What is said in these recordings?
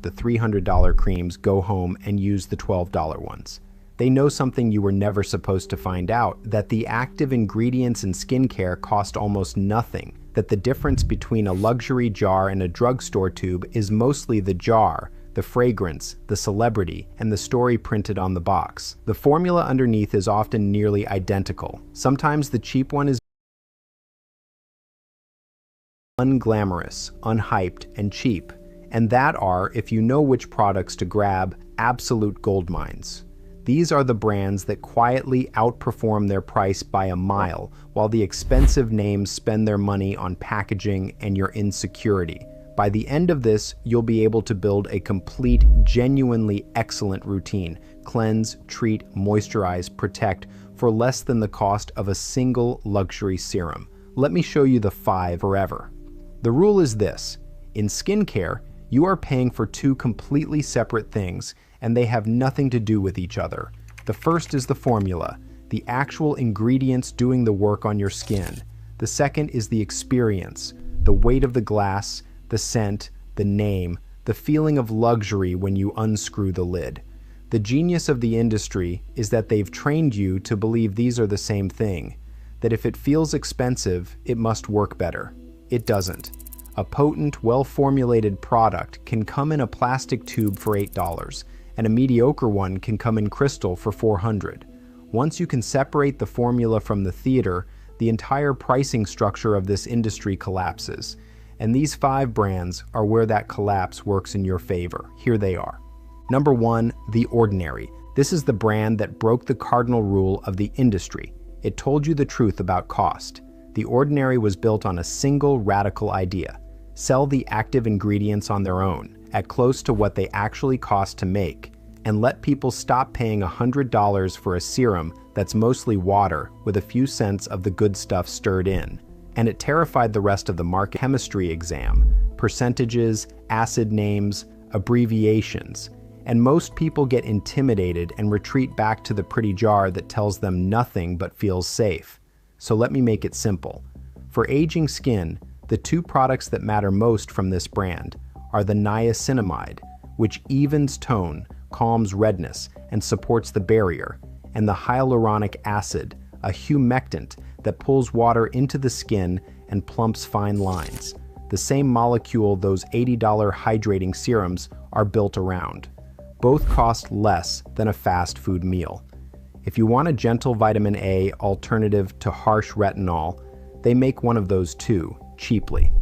The $300 creams, go home and use the $12 ones. They know something you were never supposed to find out, that the active ingredients in skincare cost almost nothing, that the difference between a luxury jar and a drugstore tube is mostly the jar, the fragrance, the celebrity, and the story printed on the box. The formula underneath is often nearly identical. Sometimes the cheap one is unglamorous, unhyped, and cheap. And that are, if you know which products to grab, absolute gold mines. These are the brands that quietly outperform their price by a mile, while the expensive names spend their money on packaging and your insecurity. By the end of this, you'll be able to build a complete, genuinely excellent routine. Cleanse, treat, moisturize, protect for less than the cost of a single luxury serum. Let me show you the 5 forever. The rule is this: in skincare, you are paying for two completely separate things, and they have nothing to do with each other. The first is the formula, the actual ingredients doing the work on your skin. The second is the experience, the weight of the glass, the scent, the name, the feeling of luxury when you unscrew the lid. The genius of the industry is that they've trained you to believe these are the same thing, that if it feels expensive, it must work better. It doesn't. A potent, well-formulated product can come in a plastic tube for $8, and a mediocre one can come in crystal for $400. Once you can separate the formula from the theater, the entire pricing structure of this industry collapses. And these 5 brands are where that collapse works in your favor. Here they are. Number 1, The Ordinary. This is the brand that broke the cardinal rule of the industry. It told you the truth about cost. The Ordinary was built on a single radical idea: sell the active ingredients on their own, at close to what they actually cost to make, and let people stop paying $100 for a serum that's mostly water with a few cents of the good stuff stirred in. And it terrified the rest of the market. Chemistry exam, percentages, acid names, abbreviations, and most people get intimidated and retreat back to the pretty jar that tells them nothing but feels safe. So let me make it simple. For aging skin, the 2 products that matter most from this brand are the niacinamide, which evens tone, calms redness, and supports the barrier, and the hyaluronic acid, a humectant that pulls water into the skin and plumps fine lines, the same molecule those $80 hydrating serums are built around. Both cost less than a fast food meal. If you want a gentle vitamin A alternative to harsh retinol, they make one of those too, cheaply.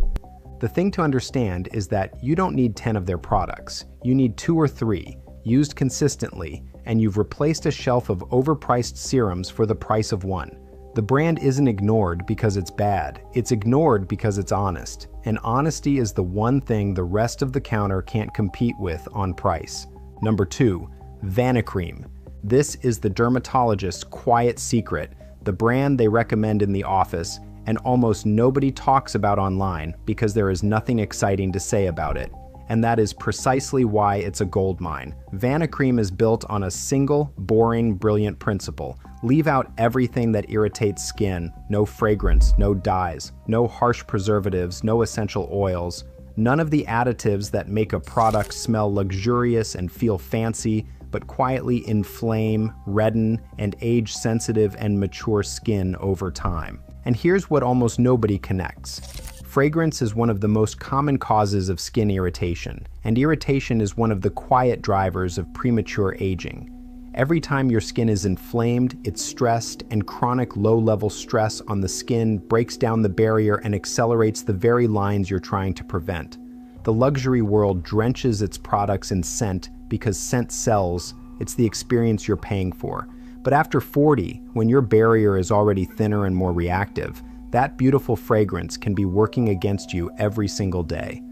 The thing to understand is that you don't need 10 of their products. You need 2 or 3, used consistently, and you've replaced a shelf of overpriced serums for the price of one. The brand isn't ignored because it's bad. It's ignored because it's honest. And honesty is the one thing the rest of the counter can't compete with on price. Number 2, Vanicream. This is the dermatologist's quiet secret, the brand they recommend in the office, and almost nobody talks about online because there is nothing exciting to say about it. And that is precisely why it's a gold mine. Vanicream is built on a single, boring, brilliant principle. Leave out everything that irritates skin. No fragrance, no dyes, no harsh preservatives, no essential oils. None of the additives that make a product smell luxurious and feel fancy, but quietly inflame, redden, and age sensitive and mature skin over time. And here's what almost nobody connects. Fragrance is one of the most common causes of skin irritation, and irritation is one of the quiet drivers of premature aging. Every time your skin is inflamed, it's stressed, and chronic low-level stress on the skin breaks down the barrier and accelerates the very lines you're trying to prevent. The luxury world drenches its products in scent because scent sells. It's the experience you're paying for. But after 40, when your barrier is already thinner and more reactive, that beautiful fragrance can be working against you every single day.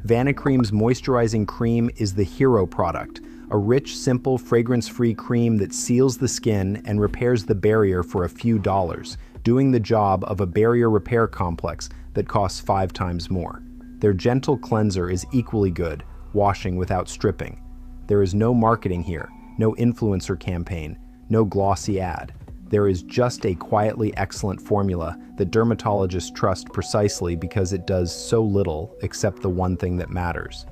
Vanicream's moisturizing cream is the hero product, a rich, simple, fragrance-free cream that seals the skin and repairs the barrier for a few dollars, doing the job of a barrier repair complex that costs 5 times more. Their gentle cleanser is equally good, washing without stripping. There is no marketing here, no influencer campaign, no glossy ad. There is just a quietly excellent formula that dermatologists trust precisely because it does so little except the one thing that matters.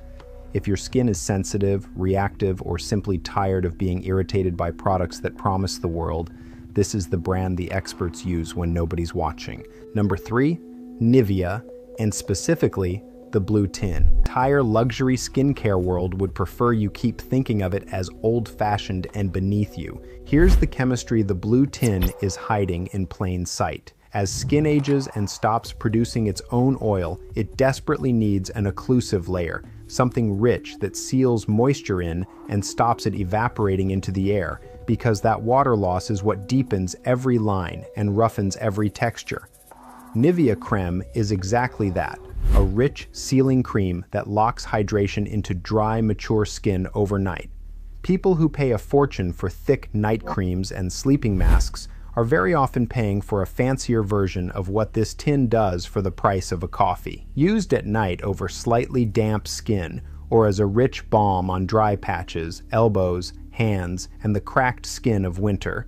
If your skin is sensitive, reactive, or simply tired of being irritated by products that promise the world, this is the brand the experts use when nobody's watching. Number 3, Nivea, and specifically the blue tin. The entire luxury skincare world would prefer you keep thinking of it as old-fashioned and beneath you. Here's the chemistry the blue tin is hiding in plain sight. As skin ages and stops producing its own oil, it desperately needs an occlusive layer, something rich that seals moisture in and stops it evaporating into the air, because that water loss is what deepens every line and roughens every texture. Nivea Creme is exactly that, a rich sealing cream that locks hydration into dry, mature skin overnight. People who pay a fortune for thick night creams and sleeping masks are very often paying for a fancier version of what this tin does for the price of a coffee. Used at night over slightly damp skin or as a rich balm on dry patches, elbows, hands, and the cracked skin of winter,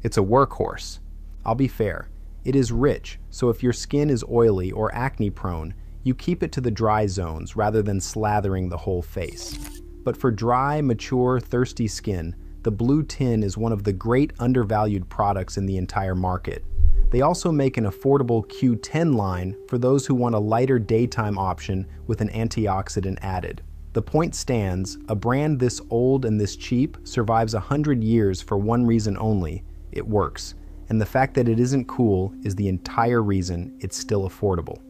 it's a workhorse. I'll be fair, it is rich, so if your skin is oily or acne-prone, you keep it to the dry zones rather than slathering the whole face. But for dry, mature, thirsty skin, the blue tin is one of the great undervalued products in the entire market. They also make an affordable Q10 line for those who want a lighter daytime option with an antioxidant added. The point stands, a brand this old and this cheap survives 100 years for one reason only: it works. And the fact that it isn't cool is the entire reason it's still affordable.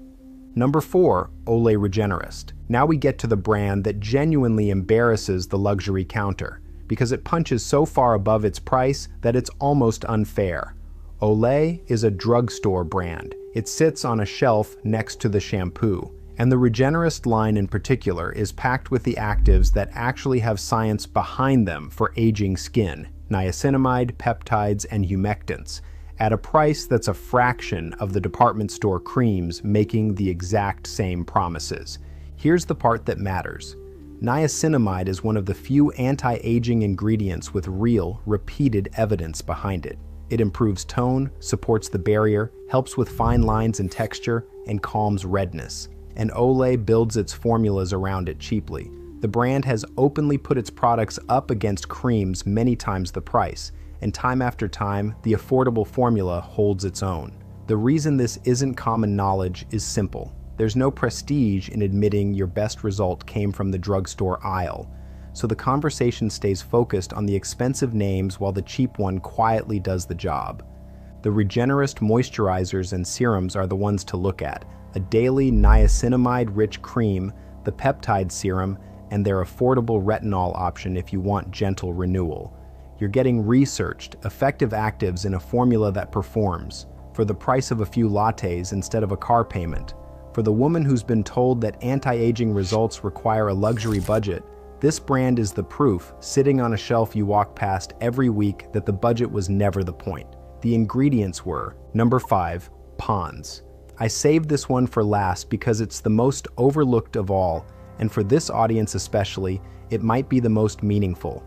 Number 4, Olay Regenerist. Now we get to the brand that genuinely embarrasses the luxury counter, because it punches so far above its price that it's almost unfair. Olay is a drugstore brand. It sits on a shelf next to the shampoo, and the Regenerist line in particular is packed with the actives that actually have science behind them for aging skin: niacinamide, peptides, and humectants, at a price that's a fraction of the department store creams making the exact same promises. Here's the part that matters. Niacinamide is one of the few anti-aging ingredients with real, repeated evidence behind it. It improves tone, supports the barrier, helps with fine lines and texture, and calms redness. And Olay builds its formulas around it cheaply. The brand has openly put its products up against creams many times the price, and time after time, the affordable formula holds its own. The reason this isn't common knowledge is simple. There's no prestige in admitting your best result came from the drugstore aisle, so the conversation stays focused on the expensive names while the cheap one quietly does the job. The Regenerist moisturizers and serums are the ones to look at: a daily niacinamide-rich cream, the peptide serum, and their affordable retinol option if you want gentle renewal. You're getting researched, effective actives in a formula that performs, for the price of a few lattes instead of a car payment. For the woman who's been told that anti-aging results require a luxury budget, this brand is the proof, sitting on a shelf you walk past every week, that the budget was never the point. The ingredients were: Number 5, Pond's. I saved this one for last because it's the most overlooked of all, and for this audience especially, it might be the most meaningful.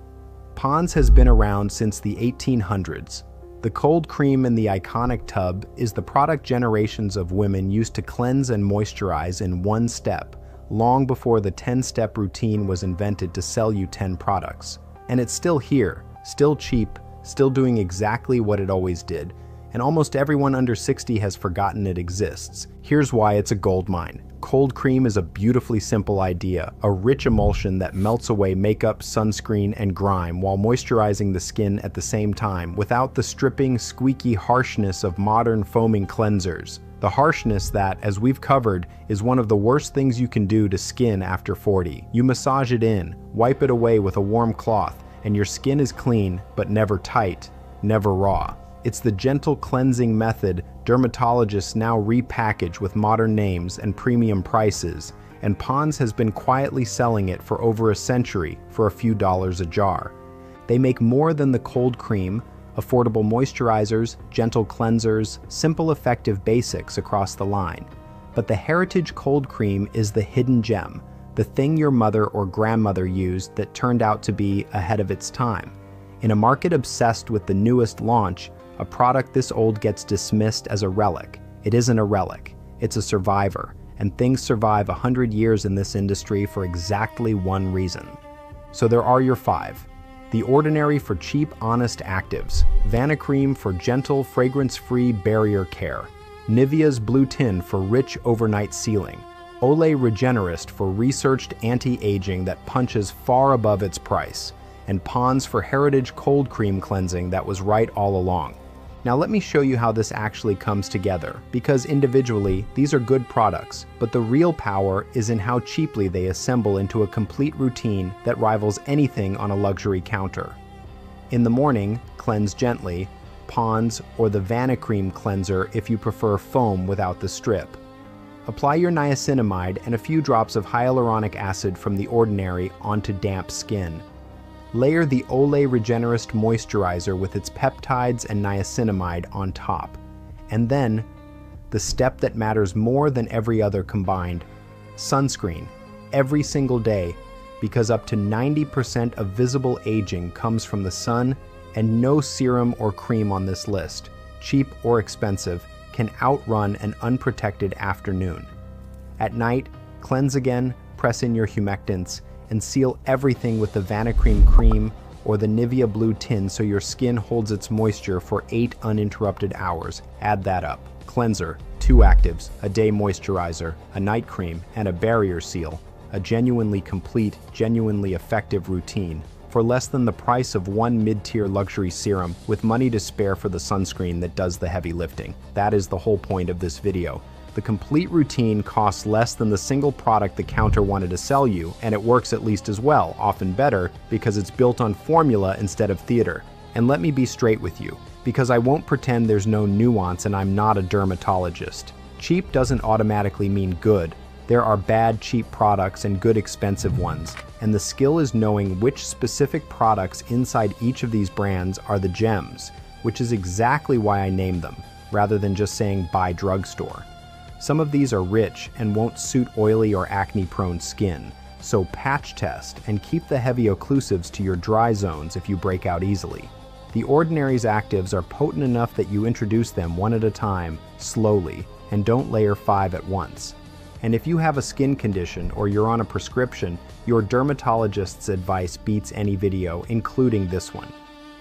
Pond's has been around since the 1800s. The cold cream in the iconic tub is the product generations of women used to cleanse and moisturize in one step, long before the 10-step routine was invented to sell you 10 products. And it's still here, still cheap, still doing exactly what it always did, and almost everyone under 60 has forgotten it exists. Here's why it's a gold mine. Cold cream is a beautifully simple idea, a rich emulsion that melts away makeup, sunscreen, and grime while moisturizing the skin at the same time, without the stripping, squeaky harshness of modern foaming cleansers. The harshness that, as we've covered, is one of the worst things you can do to skin after 40. You massage it in, wipe it away with a warm cloth, and your skin is clean, but never tight, never raw. It's the gentle cleansing method dermatologists now repackage with modern names and premium prices, and Pond's has been quietly selling it for over a century for a few dollars a jar. They make more than the cold cream: affordable moisturizers, gentle cleansers, simple effective basics across the line. But the Heritage Cold Cream is the hidden gem, the thing your mother or grandmother used that turned out to be ahead of its time. In a market obsessed with the newest launch, a product this old gets dismissed as a relic. It isn't a relic, it's a survivor, and things survive 100 years in this industry for exactly one reason. So there are your 5. The Ordinary for cheap, honest actives. Vanicream for gentle, fragrance-free barrier care. Nivea's Blue Tin for rich overnight sealing. Olay Regenerist for researched anti-aging that punches far above its price. And Pond's for heritage cold cream cleansing that was right all along. Now let me show you how this actually comes together, because individually, these are good products, but the real power is in how cheaply they assemble into a complete routine that rivals anything on a luxury counter. In the morning, cleanse gently, Pond's or the Vanicream cleanser if you prefer foam without the strip. Apply your niacinamide and a few drops of hyaluronic acid from the Ordinary onto damp skin. Layer the Olay Regenerist moisturizer with its peptides and niacinamide on top. And then, the step that matters more than every other combined, sunscreen, every single day, because up to 90% of visible aging comes from the sun, and no serum or cream on this list, cheap or expensive, can outrun an unprotected afternoon. At night, cleanse again, press in your humectants, and seal everything with the Vanicream cream or the Nivea Blue Tin so your skin holds its moisture for 8 uninterrupted hours. Add that up. Cleanser, 2 actives, a day moisturizer, a night cream, and a barrier seal. A genuinely complete, genuinely effective routine for less than the price of one mid-tier luxury serum with money to spare for the sunscreen that does the heavy lifting. That is the whole point of this video. The complete routine costs less than the single product the counter wanted to sell you, and it works at least as well, often better, because it's built on formula instead of theater. And let me be straight with you, because I won't pretend there's no nuance and I'm not a dermatologist. Cheap doesn't automatically mean good. There are bad cheap products and good expensive ones, and the skill is knowing which specific products inside each of these brands are the gems, which is exactly why I named them, rather than just saying buy drugstore. Some of these are rich and won't suit oily or acne-prone skin, so patch test and keep the heavy occlusives to your dry zones if you break out easily. The Ordinary's actives are potent enough that you introduce them one at a time, slowly, and don't layer 5 at once. And if you have a skin condition or you're on a prescription, your dermatologist's advice beats any video, including this one.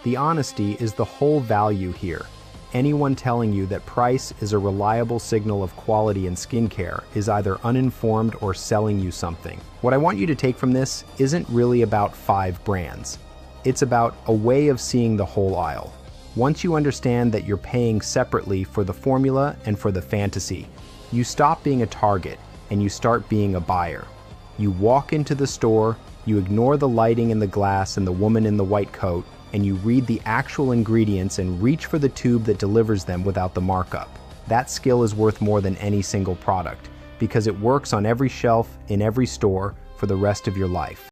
The honesty is the whole value here. Anyone telling you that price is a reliable signal of quality in skincare is either uninformed or selling you something. What I want you to take from this isn't really about 5 brands. It's about a way of seeing the whole aisle. Once you understand that you're paying separately for the formula and for the fantasy, you stop being a target and you start being a buyer. You walk into the store, you ignore the lighting and the glass and the woman in the white coat, and you read the actual ingredients and reach for the tube that delivers them without the markup. That skill is worth more than any single product, because it works on every shelf, in every store, for the rest of your life.